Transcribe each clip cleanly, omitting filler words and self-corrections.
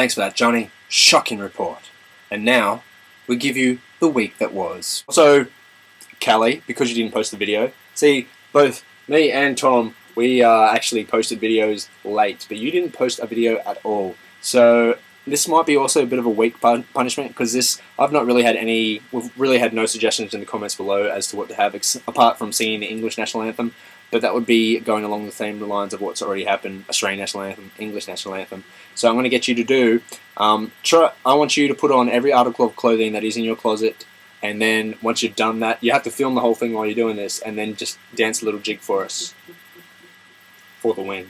Thanks for that, Johnny. Shocking report. And now, we give you the week that was. So, Callie, because you didn't post the video, see, both me and Tom, we actually posted videos late, but you didn't post a video at all. So, this might be also a bit of a weak punishment, because I've not really had any, we've really had no suggestions in the comments below as to what to have, apart from singing the English National Anthem. But that would be going along the same lines of what's already happened: Australian National Anthem, English National Anthem. So I'm going to get you to do, I want you to put on every article of clothing that is in your closet, and then once you've done that, you have to film the whole thing while you're doing this, and then just dance a little jig for us. For the win.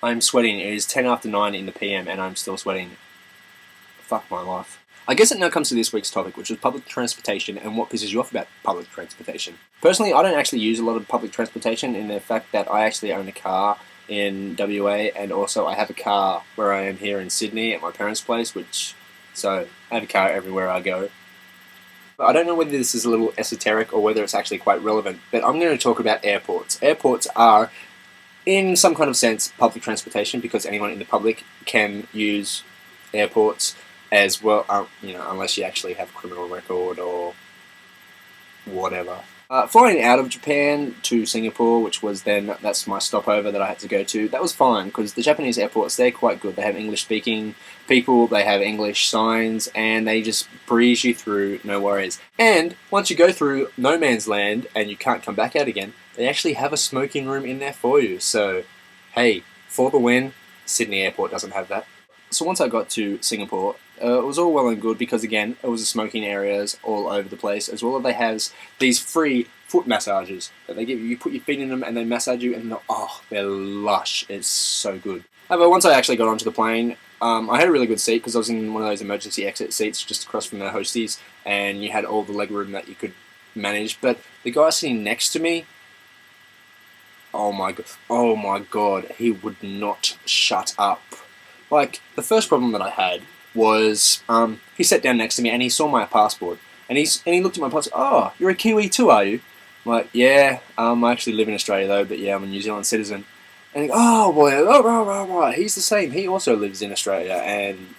I'm sweating. It is 10 after 9 in the PM, and I'm still sweating. Fuck my life. I guess it now comes to this week's topic, which is public transportation and what pisses you off about public transportation. Personally, I don't actually use a lot of public transportation, in the fact that I actually own a car in WA, and also I have a car where I am here in Sydney at my parents' place, so I have a car everywhere I go. But I don't know whether this is a little esoteric or whether it's actually quite relevant, but I'm going to talk about airports. Airports are, in some kind of sense, public transportation, because anyone in the public can use airports as well, unless you actually have a criminal record or whatever. Flying out of Japan to Singapore, which was that's my stopover that I had to go to, that was fine, because the Japanese airports, they're quite good. They have English-speaking people, they have English signs, and they just breeze you through, no worries. And once you go through no man's land and you can't come back out again, they actually have a smoking room in there for you. So, hey, for the win. Sydney Airport doesn't have that. So once I got to Singapore, it was all well and good, because again, it was the smoking areas all over the place, as well as they have these free foot massages that they give you. You put your feet in them and they massage you, and they're lush. It's so good. However, once I actually got onto the plane, I had a really good seat, because I was in one of those emergency exit seats just across from the hosties, and you had all the leg room that you could manage. But the guy sitting next to me, oh my god, he would not shut up. Like, the first problem that I had was, he sat down next to me and he saw my passport, and he looked at my passport. Oh, you're a Kiwi too, are you? I'm like, yeah, I actually live in Australia though, but yeah, I'm a New Zealand citizen. And he goes, oh boy, right, he's the same, he also lives in Australia, and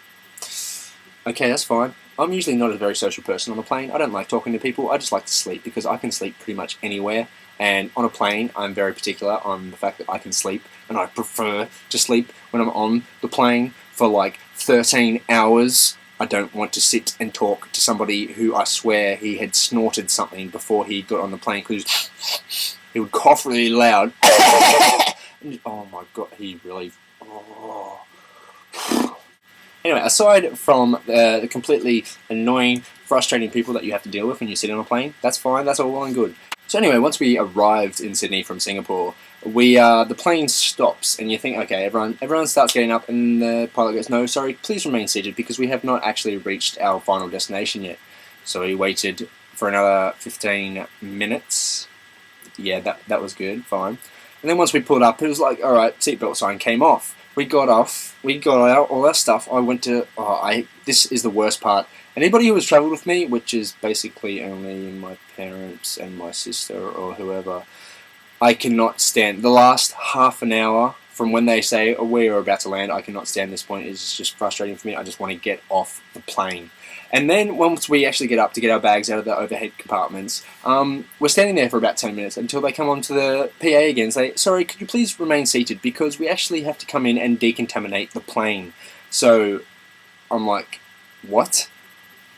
okay, that's fine. I'm usually not a very social person on a plane. I don't like talking to people, I just like to sleep, because I can sleep pretty much anywhere. And on a plane, I'm very particular on the fact that I can sleep, and I prefer to sleep when I'm on the plane for like 13 hours. I don't want to sit and talk to somebody who I swear he had snorted something before he got on the plane, because he would cough really loud. Oh my god, he really... Oh. Anyway, aside from the completely annoying, frustrating people that you have to deal with when you sit on a plane, that's fine, that's all well and good. So anyway, once we arrived in Sydney from Singapore, the plane stops, and you think, okay, everyone starts getting up, and the pilot goes, no, sorry, please remain seated, because we have not actually reached our final destination yet. So we waited for another 15 minutes. Yeah, that was good, fine. And then once we pulled up, it was like, alright, seatbelt sign came off. We got off, we got out, all that stuff. I went to, this is the worst part. Anybody who has travelled with me, which is basically only my parents and my sister or whoever, I cannot stand the last half an hour from when they say, oh, we're about to land. I cannot stand this point. It's just frustrating for me. I just want to get off the plane. And then once we actually get up to get our bags out of the overhead compartments, we're standing there for about 10 minutes until they come on to the PA again and say, sorry, could you please remain seated, because we actually have to come in and decontaminate the plane. So I'm like, what?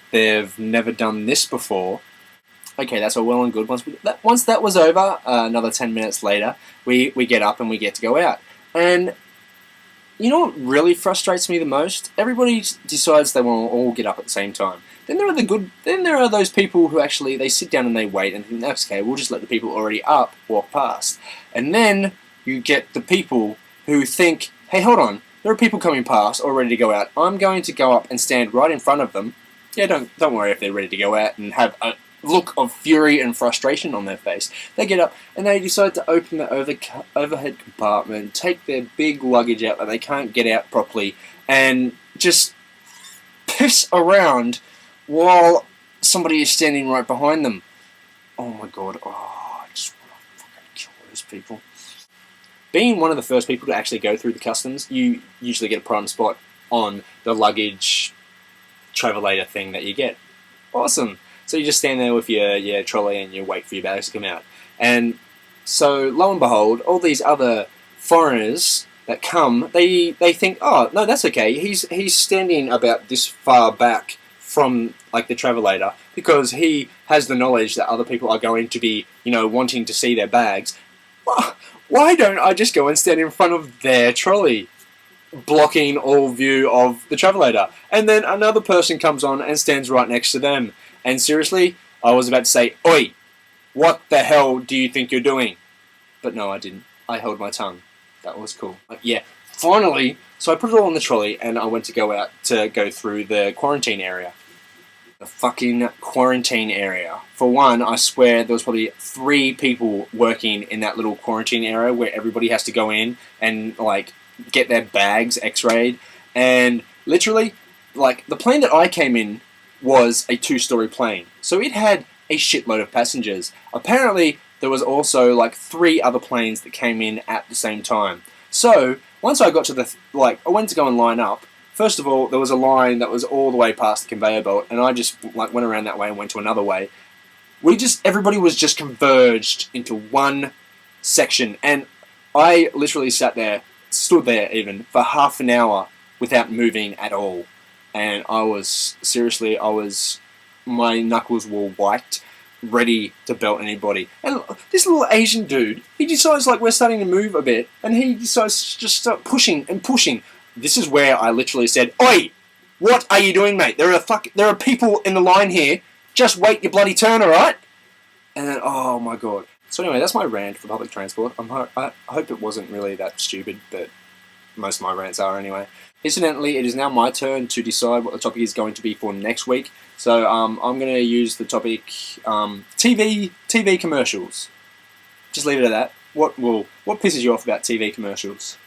They've never done this before. Okay, that's all well and good. Once that was over, another 10 minutes later, we get up and we get to go out. And you know what really frustrates me the most? Everybody decides they want to all get up at the same time. Then there are those people who actually, they sit down and they wait and think, that's okay, we'll just let the people already up walk past. And then you get the people who think, hey, hold on, there are people coming past all ready to go out. I'm going to go up and stand right in front of them. Yeah, don't worry if they're ready to go out and have a look of fury and frustration on their face. They get up and they decide to open the overhead compartment, take their big luggage out that they can't get out properly, and just piss around while somebody is standing right behind them. Oh my god, I just want to fucking kill those people. being one of the first people to actually go through the customs, you usually get a prime spot on the luggage travelator thing that you get. Awesome. So you just stand there with your trolley and you wait for your bags to come out. And so, lo and behold, all these other foreigners that come, they think, oh, no, that's okay. He's standing about this far back from like the travelator because he has the knowledge that other people are going to be, wanting to see their bags. Why don't I just go and stand in front of their trolley, blocking all view of the travelator? And then another person comes on and stands right next to them. And seriously, I was about to say, oi, what the hell do you think you're doing? But no, I didn't. I held my tongue. That was cool. Yeah, finally, so I put it all in the trolley and I went to go through the quarantine area. The fucking quarantine area. For one, I swear there was probably 3 people working in that little quarantine area where everybody has to go in and like get their bags x-rayed. And literally, like the plane that I came in was a 2-story plane. So it had a shitload of passengers. Apparently, there was also like 3 other planes that came in at the same time. So once I got to I went to go and line up. First of all, there was a line that was all the way past the conveyor belt, and I just went around that way and went to another way. Everybody was just converged into one section, and I literally stood there even for half an hour without moving at all. And my knuckles were white, ready to belt anybody. And this little Asian dude, he decides like we're starting to move a bit, and he decides to just start pushing and pushing. This is where I literally said, "Oi, what are you doing, mate? There are people in the line here. Just wait your bloody turn, alright?" And then, oh my god. So anyway, that's my rant for public transport. I hope it wasn't really that stupid, but most of my rants are anyway. Incidentally, it is now my turn to decide what the topic is going to be for next week. So I'm going to use the topic TV commercials. Just leave it at that. What pisses you off about TV commercials?